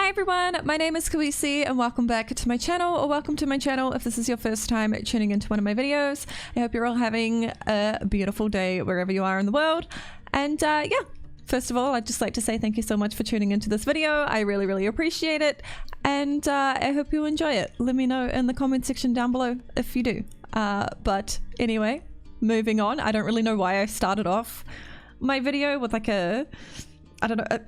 Hi everyone, my name is Kawisi and welcome back to my channel, or welcome to my channel if this is your first time tuning into one of my videos. I hope you're all having a beautiful day wherever you are in the world. And yeah, first of all, I'd just like to say thank you so much for tuning into this video. I really appreciate it, and I hope you enjoy it. Let me know in the comment section down below if you do. But anyway, moving on. I don't really know why I started off my video with like a, I don't know,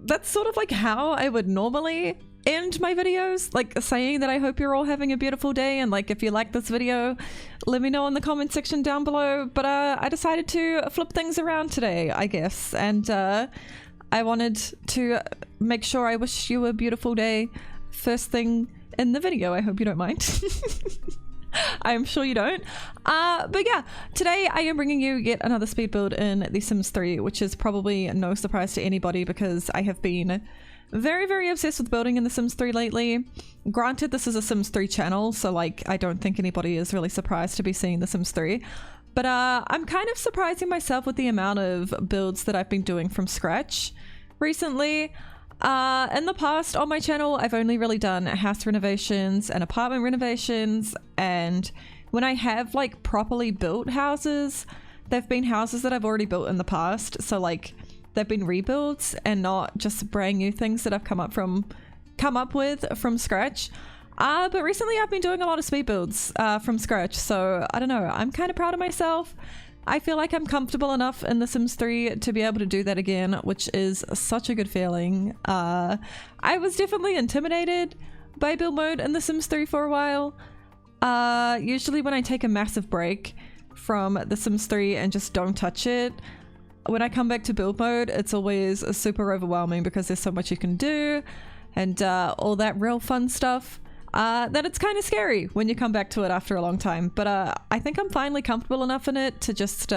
that's sort of like how I would normally end my videos, like saying that I hope you're all having a beautiful day, and like if you like this video, let me know in the comment section down below. But I decided to flip things around today, I guess, and I wanted to make sure I wish you a beautiful day first thing in the video. I hope you don't mind. I'm sure you don't. But yeah, today I am bringing you yet another speed build in The Sims 3, which is probably no surprise to anybody because I have been very obsessed with building in The Sims 3 lately. Granted, this is a Sims 3 channel, so like I don't think anybody is really surprised to be seeing The Sims 3. But I'm kind of surprising myself with the amount of builds that I've been doing from scratch recently. In the past on my channel, I've only really done house renovations and apartment renovations, and when I have like properly built houses, they've been houses that I've already built in the past, so like they've been rebuilds and not just brand new things that I've come up with from scratch. But recently I've been doing a lot of speed builds from scratch, so I don't know, I'm kind of proud of myself. I feel like I'm comfortable enough in The Sims 3 to be able to do that again, which is such a good feeling. I was definitely intimidated by build mode in The Sims 3 for a while. Usually when I take a massive break from The Sims 3 and just don't touch it, when I come back to build mode, it's always super overwhelming because there's so much you can do and all that real fun stuff. That it's kind of scary when you come back to it after a long time, but I think I'm finally comfortable enough in it to just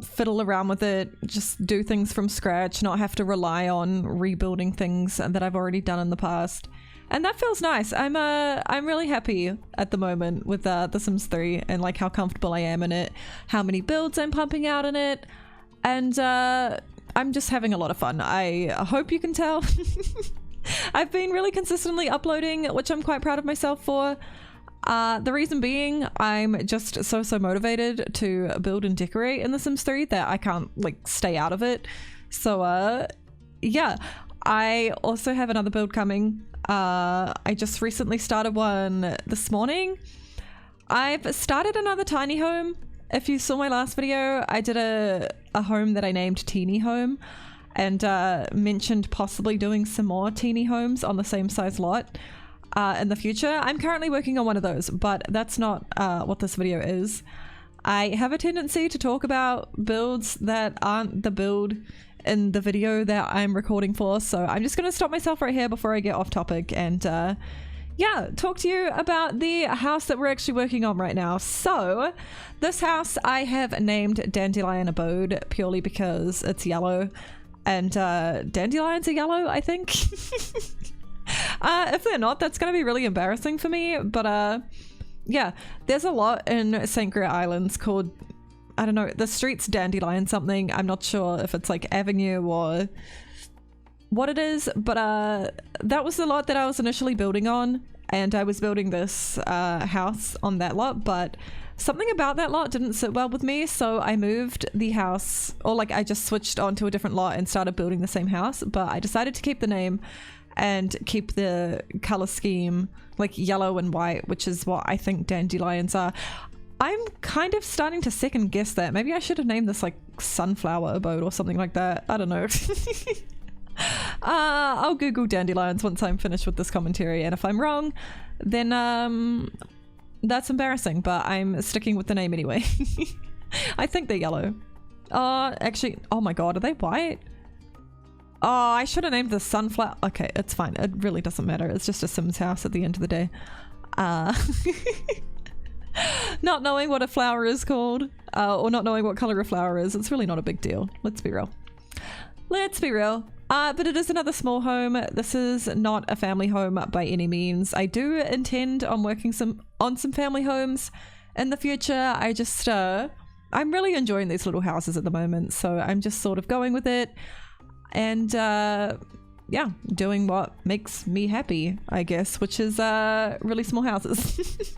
fiddle around with it, just do things from scratch, not have to rely on rebuilding things that I've already done in the past, and that feels nice. I'm really happy at the moment with The Sims 3 and like how comfortable I am in it, how many builds I'm pumping out in it, and I'm just having a lot of fun. I hope you can tell. I've been really consistently uploading, which I'm quite proud of myself for. The reason being, I'm just so motivated to build and decorate in The Sims 3 that I can't like stay out of it. So yeah, I also have another build coming. I just recently started one this morning. I've started another tiny home. If you saw my last video, I did a home that I named Teeny Home, and mentioned possibly doing some more teeny homes on the same size lot in the future. I'm currently working on one of those, but that's not what this video is. I have a tendency to talk about builds that aren't the build in the video that I'm recording for, so I'm just going to stop myself right here before I get off topic and yeah, talk to you about the house that we're actually working on right now. So this house I have named Dandelion Abode purely because it's yellow. And dandelions are yellow, I think. If they're not, that's going to be really embarrassing for me. But yeah, there's a lot in St. Greer Islands called, I don't know, the street's Dandelion something. I'm not sure if it's like Avenue or what it is. But that was the lot that I was initially building on. And I was building this house on that lot. But something about that lot didn't sit well with me, so I moved the house, or like I just switched onto a different lot and started building the same house. But I decided to keep the name and keep the color scheme like yellow and white, which is what I think dandelions are. I'm kind of starting to second guess that. Maybe I should have named this like Sunflower Abode or something like that. I don't know. I'll Google dandelions once I'm finished with this commentary, and if I'm wrong, then that's embarrassing, but I'm sticking with the name anyway. I think they're yellow. Actually, oh my god, are they white? Oh, I should have named the Sunflower. Okay, it's fine. It really doesn't matter. It's just a Sims house at the end of the day. Not knowing what a flower is called, or not knowing what color a flower is, it's really not a big deal. Let's be real. Let's be real. But it is another small home. This is not a family home by any means. I do intend on working on some family homes in the future. I just I'm really enjoying these little houses at the moment, so I'm just sort of going with it. And yeah, doing what makes me happy, I guess, which is really small houses.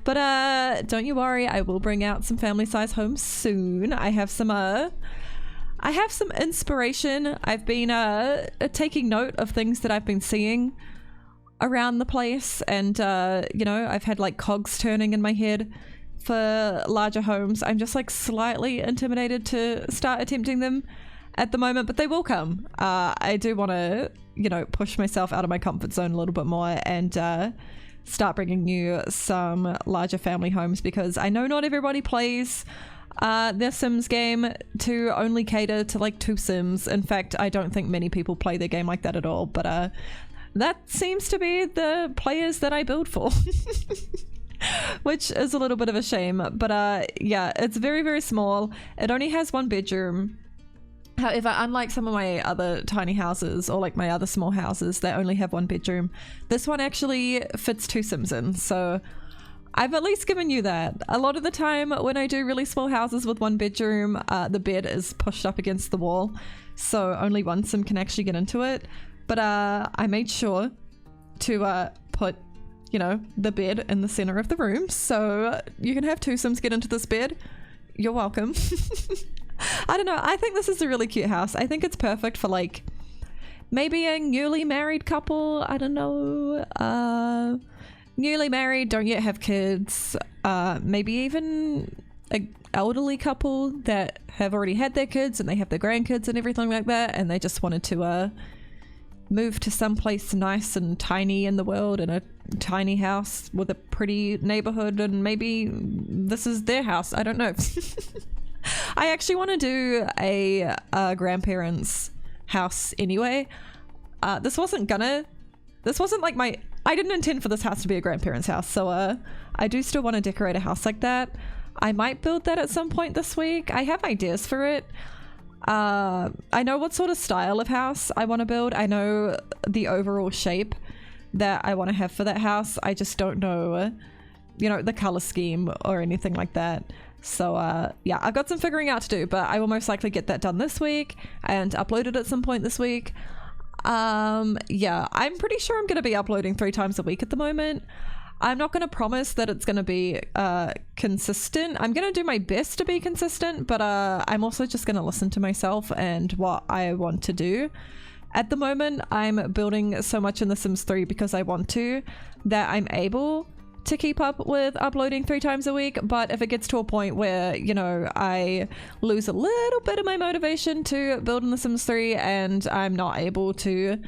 But don't you worry, I will bring out some family size homes soon. I have some inspiration. I've been taking note of things that I've been seeing around the place, and you know, I've had like cogs turning in my head for larger homes. I'm just like slightly intimidated to start attempting them at the moment, but they will come. I do want to, you know, push myself out of my comfort zone a little bit more and start bringing you some larger family homes, because I know not everybody plays their Sims game to only cater to like 2 Sims. In fact, I don't think many people play their game like that at all, but that seems to be the players that I build for. Which is a little bit of a shame, but yeah, it's very, very small. It only has 1 bedroom. However, unlike some of my other tiny houses or like my other small houses that only have 1 bedroom, this one actually fits 2 Sims in. So I've at least given you that. A lot of the time when I do really small houses with 1 bedroom, the bed is pushed up against the wall, so only 1 Sim can actually get into it. But I made sure to put, you know, the bed in the center of the room, so you can have 2 Sims get into this bed. You're welcome. I don't know, I think this is a really cute house. I think it's perfect for like maybe a newly married couple. I don't know, newly married, don't yet have kids, maybe even a elderly couple that have already had their kids and they have their grandkids and everything like that, and they just wanted to move to someplace nice and tiny in the world, in a tiny house with a pretty neighborhood, and maybe this is their house. I don't know. I actually want to do a grandparents' house anyway. This wasn't like my, I didn't intend for this house to be a grandparents' house, so I do still want to decorate a house like that. I might build that at some point this week. I have ideas for it. I know what sort of style of house I want to build. I know the overall shape that I want to have for that house. I just don't know, you know, the color scheme or anything like that. So yeah, I've got some figuring out to do, but I will most likely get that done this week and upload it at some point this week. Yeah, I'm pretty sure I'm going to be uploading 3 times a week at the moment. I'm not going to promise that it's going to be consistent. I'm going to do my best to be consistent, but I'm also just going to listen to myself and what I want to do. At the moment, I'm building so much in The Sims 3 because I want to, that I'm able to keep up with uploading 3 times a week. But if it gets to a point where, you know, I lose a little bit of my motivation to build in The Sims 3 and I'm not able to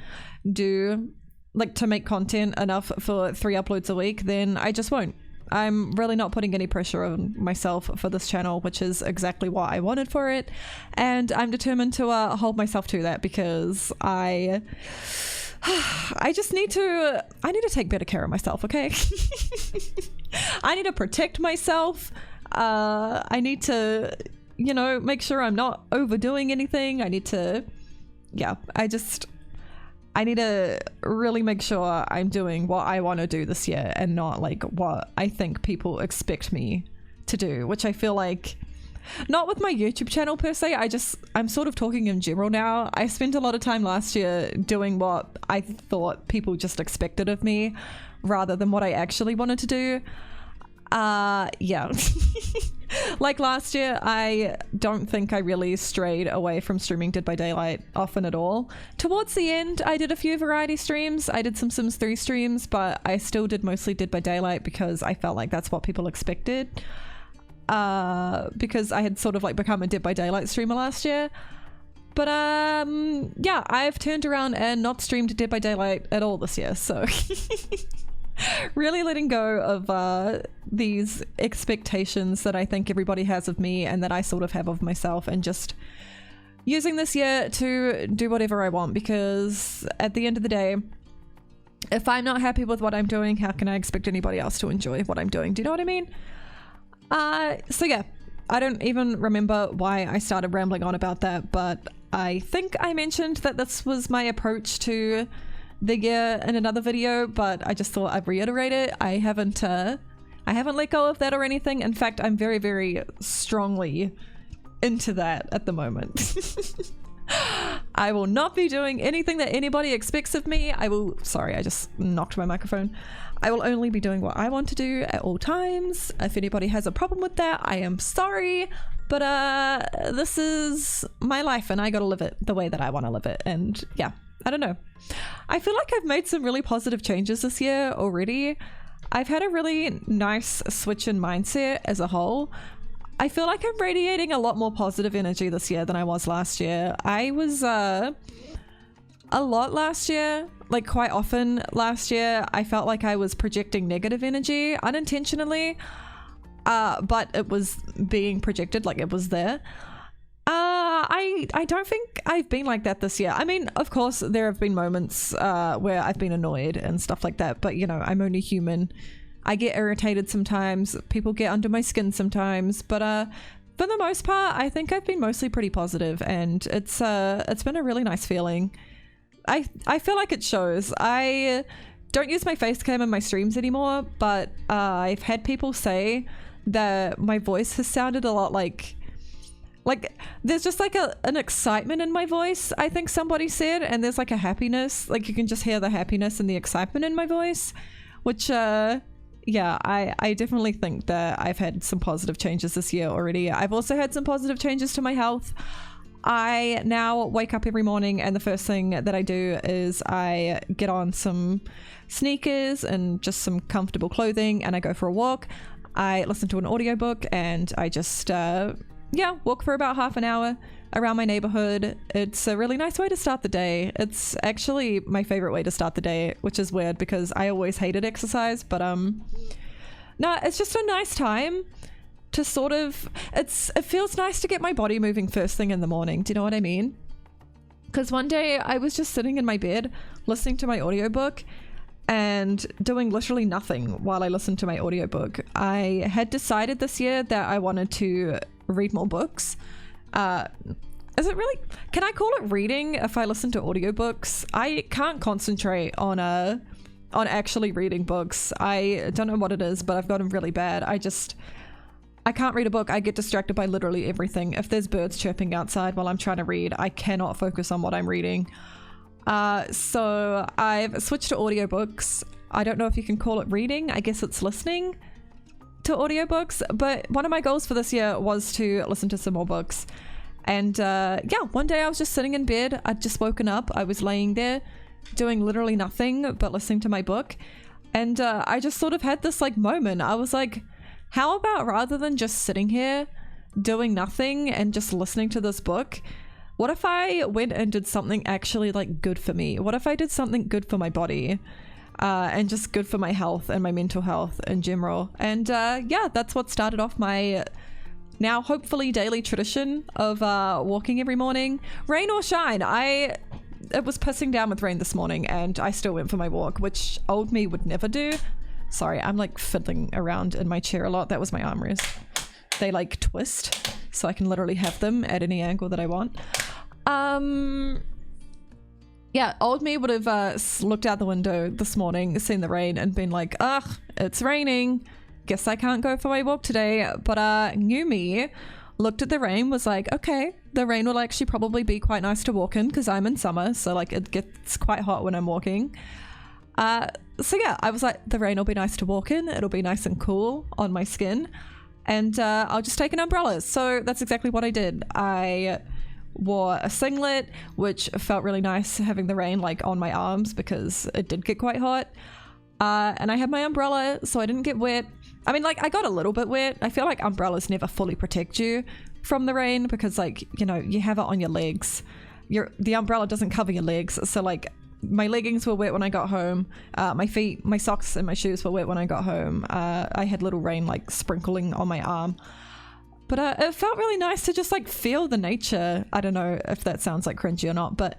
do, like, to make content enough for 3 uploads a week, then I just won't. I'm really not putting any pressure on myself for this channel, which is exactly what I wanted for it, and I'm determined to hold myself to that, because I just need to take better care of myself, okay? I need to protect myself. I need to, you know, make sure I'm not overdoing anything. I need to, yeah, I need to really make sure I'm doing what I want to do this year and not like what I think people expect me to do, which I feel like, not with my YouTube channel per se, I'm sort of talking in general now. I spent a lot of time last year doing what I thought people just expected of me rather than what I actually wanted to do. Yeah. Like last year, I don't think I really strayed away from streaming Dead by Daylight often at all. Towards the end, I did a few variety streams. I did some Sims 3 streams, but I still did mostly Dead by Daylight because I felt like that's what people expected. Because I had sort of like become a Dead by Daylight streamer last year. But yeah, I've turned around and not streamed Dead by Daylight at all this year, so really letting go of these expectations that I think everybody has of me and that I sort of have of myself, and just using this year to do whatever I want, because at the end of the day, if I'm not happy with what I'm doing, how can I expect anybody else to enjoy what I'm doing? Do you know what I mean? So yeah, I don't even remember why I started rambling on about that, but I think I mentioned that this was my approach to the year in another video, but I just thought I'd reiterate it. I haven't let go of that or anything. In fact, I'm very, very strongly into that at the moment. I will not be doing anything that anybody expects of me. Sorry, I just knocked my microphone. I will only be doing what I want to do at all times. If anybody has a problem with that, I am sorry. But this is my life and I gotta live it the way that I want to live it. And yeah, I don't know. I feel like I've made some really positive changes this year already. I've had a really nice switch in mindset as a whole. I feel like I'm radiating a lot more positive energy this year than I was last year. I was a lot last year, like quite often last year. I felt like I was projecting negative energy unintentionally, but it was being projected, like it was there. I don't think I've been like that this year. I mean, of course, there have been moments where I've been annoyed and stuff like that, but you know, I'm only human. I get irritated sometimes. People get under my skin sometimes, but for the most part, I think I've been mostly pretty positive, and it's been a really nice feeling. I feel like it shows. I don't use my face cam in my streams anymore, but I've had people say that my voice has sounded a lot like there's just like an excitement in my voice, I think somebody said, and there's like a happiness, like you can just hear the happiness and the excitement in my voice, which yeah, I definitely think that I've had some positive changes this year already. I've also had some positive changes to my health. I now wake up every morning and the first thing that I do is I get on some sneakers and just some comfortable clothing and I go for a walk. I listen to an audiobook and I just walk for about half an hour around my neighborhood. It's a really nice way to start the day. It's actually my favorite way to start the day, which is weird because I always hated exercise, but no, it's just a nice time to sort of, it feels nice to get my body moving first thing in the morning. Do you know what I mean? Because one day I was just sitting in my bed listening to my audiobook and doing literally nothing while I listened to my audiobook. I had decided this year that I wanted to read more books. Is it really, can I call it reading if I listen to audiobooks? I can't concentrate on actually reading books. I don't know what it is, but I've gotten really bad. I can't read a book. I get distracted by literally everything. If there's birds chirping outside while I'm trying to read, I cannot focus on what I'm reading. So I've switched to audiobooks. I don't know if you can call it reading. I guess it's listening to audiobooks, but one of my goals for this year was to listen to some more books. And yeah, one day I was just sitting in bed. I'd just woken up. I was laying there doing literally nothing but listening to my book. And I just sort of had this like moment. I was like, how about rather than just sitting here doing nothing and just listening to this book, what if I went and did something actually like good for me? What if I did something good for my body? And just good for my health and my mental health in general. And yeah, that's what started off my now hopefully daily tradition of walking every morning, rain or shine. It was pissing down with rain this morning and I still went for my walk, which old me would never do. Sorry, I'm like fiddling around in my chair a lot. That was my armrest. They like twist, so I can literally have them at any angle that I want. Yeah, old me would have looked out the window this morning, seen the rain and been like, ugh, it's raining. Guess I can't go for my walk today. But new me looked at the rain, was like, okay, the rain will actually probably be quite nice to walk in because I'm in summer. So like it gets quite hot when I'm walking. So yeah, I was like, the rain will be nice to walk in. It'll be nice and cool on my skin. And I'll just take an umbrella. So that's exactly what I did. I wore a singlet, which felt really nice having the rain like on my arms because it did get quite hot. And I had my umbrella so I didn't get wet. I mean, like I got a little bit wet. I feel like umbrellas never fully protect you from the rain because like, you know, you have it on your legs. The umbrella doesn't cover your legs. So like my leggings were wet when I got home. My feet, my socks and my shoes were wet when I got home. I had little rain like sprinkling on my arm. But it felt really nice to just like feel the nature. I don't know if that sounds like cringy or not, but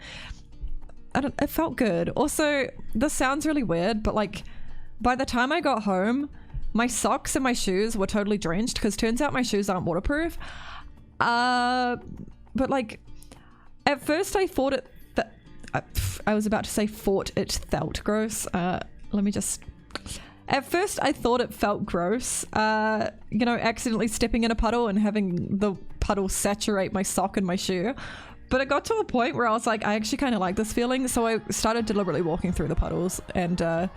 it felt good. Also, this sounds really weird, but like by the time I got home, my socks and my shoes were totally drenched because turns out my shoes aren't waterproof. But like at first I thought it, I was about to say thought it felt gross. At first I thought it felt gross, you know, accidentally stepping in a puddle and having the puddle saturate my sock and my shoe. But it got to a point where I was like, I actually kind of like this feeling. So I started deliberately walking through the puddles and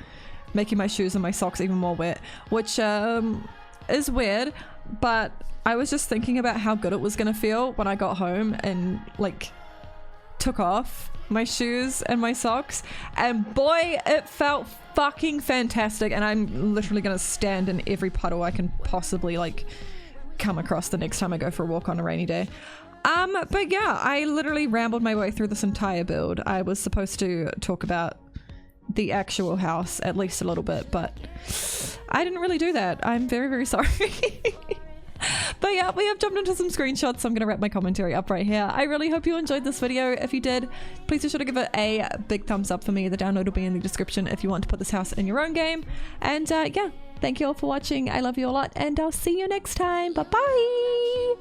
making my shoes and my socks even more wet, which is weird. But I was just thinking about how good it was going to feel when I got home and like took off my shoes and my socks, and boy, it felt fucking fantastic. And I'm literally gonna stand in every puddle I can possibly like come across the next time I go for a walk on a rainy day. But yeah, I literally rambled my way through this entire build. I was supposed to talk about the actual house at least a little bit, but I didn't really do that. I'm very, very sorry. But yeah, we have jumped into some screenshots, so I'm going to wrap my commentary up right here. I really hope you enjoyed this video. If you did, please be sure to give it a big thumbs up for me. The download will be in the description if you want to put this house in your own game. And yeah, thank you all for watching. I love you a lot, and I'll see you next time. Bye-bye!